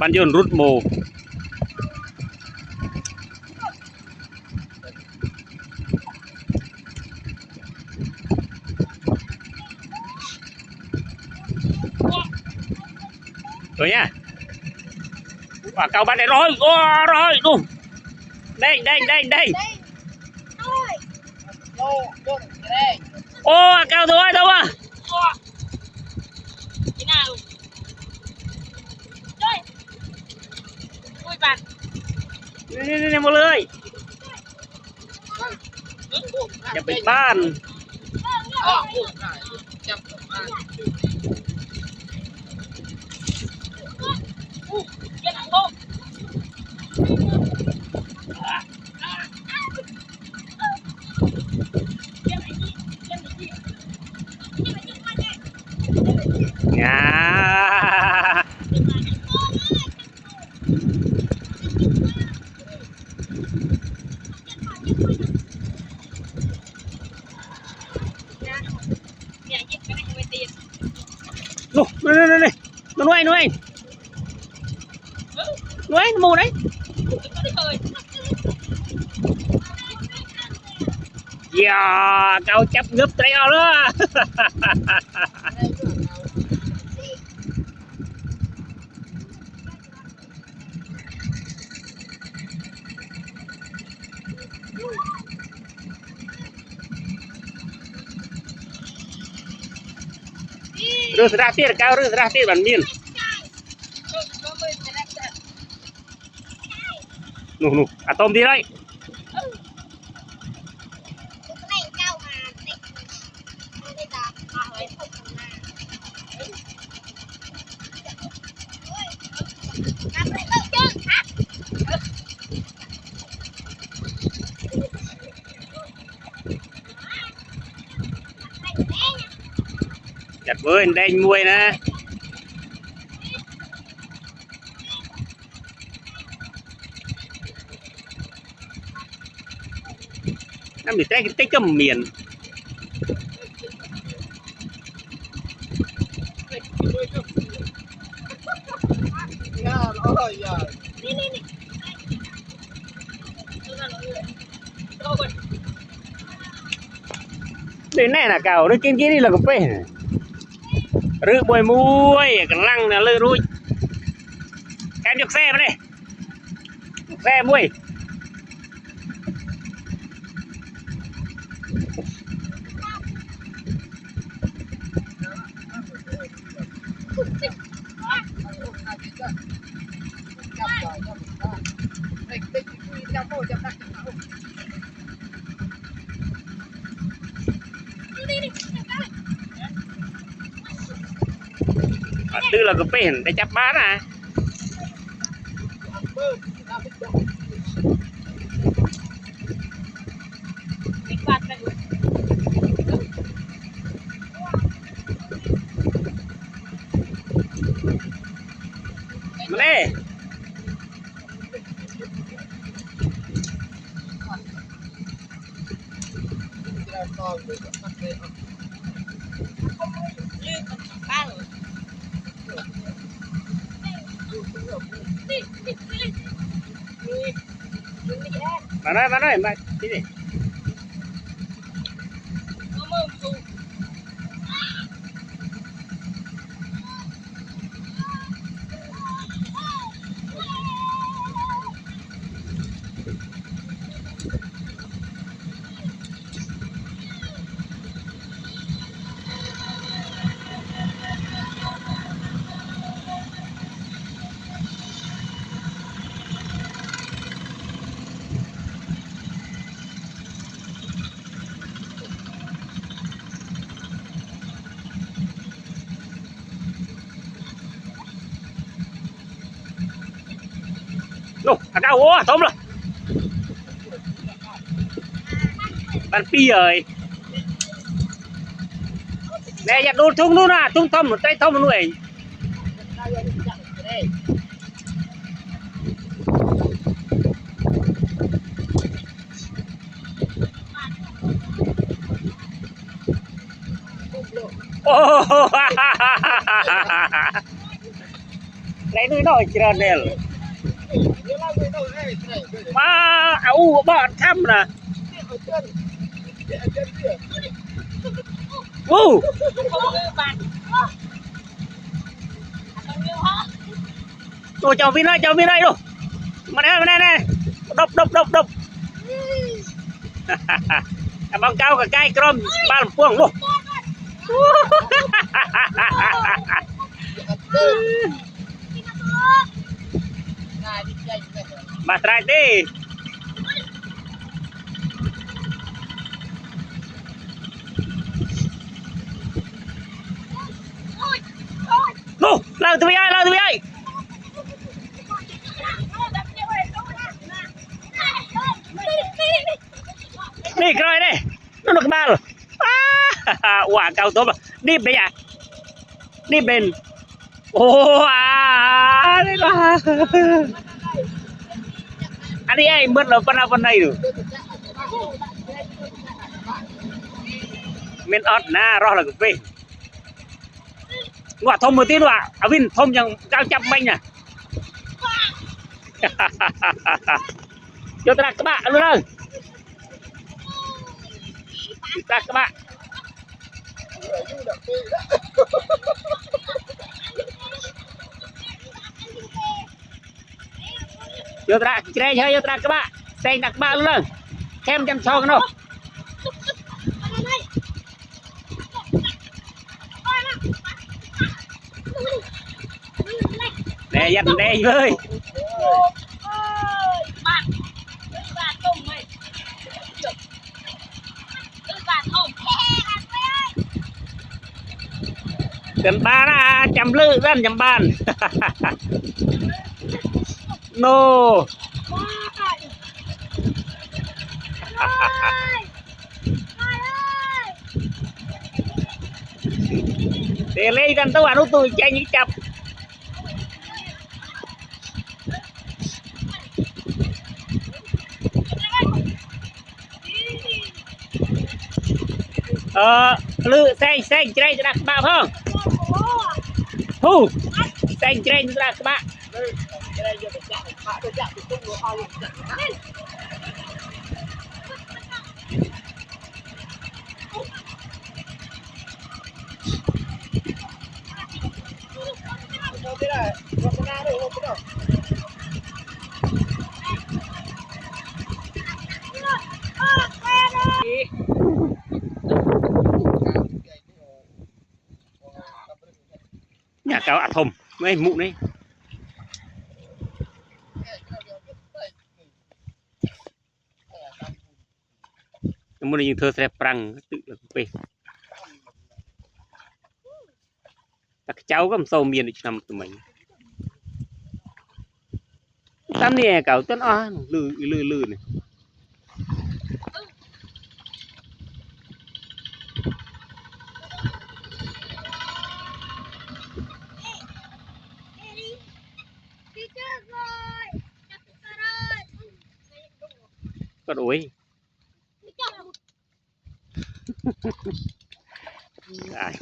bạn dồn rút mồ rồi nha. Quả cầu bạn này rồi rồi luôn đây đây đây đây ô cao thôi đâu àนี่มาเลยอย่าไปบ้านงานู่นnuôi mù đấy yeah, câu chấp ngấp treo đó rửa ra tiết cao rửa ra tiết bản miên nụ à tôm đi đấy chặt với đen muôi nè em bị cái cầm miền đến này là cào nó kia đi là cà phê rư bồi muôi cái lăng là lư ruồi em được xe vào đây xe muôi tư là cà phê để chắp bán à mà đây bạn ơi mà cái gì nô à cao quá tôm rồi bạn pi rồi nè nhặt đồ chung luôn à chung tôm một tay tôm một nuôi ô lấy núi nổi chưa nè mà áo bọn thăm nè ô tôi chào viên đây đâu mà đây độc băng cao cả cái crom ba làm puông luôn bà trai đi Lu, lao từ ai đi rồi đây nó được ba rồi quả cao tốt mà đi bây giờ đi bên đây là anh đi ai mất là phần này rồi men ớt na rõ là cái ngọt thông một tí nữa à Vin thông chẳng cao chậm banh à cho ta các bạn luôn ơi ta các bạn cho ta chơi cho ta các bạn xem đặt bạn luôn xem chăm cho nó để dành đây với gần ba na chăm lư dân chăm bàn no để lấy gần tao ăn tôi chạy như chập lư xanh chơi cho đặt bạn không thu xanh chơi cho đặt bạn nhà cáo ạ thùng mấy mụn đấy muốn như thơ sẽ prang tự là quê các cháu có một sâu miền để nằm tụi mình tắm nè cậu tên lư này con ối ai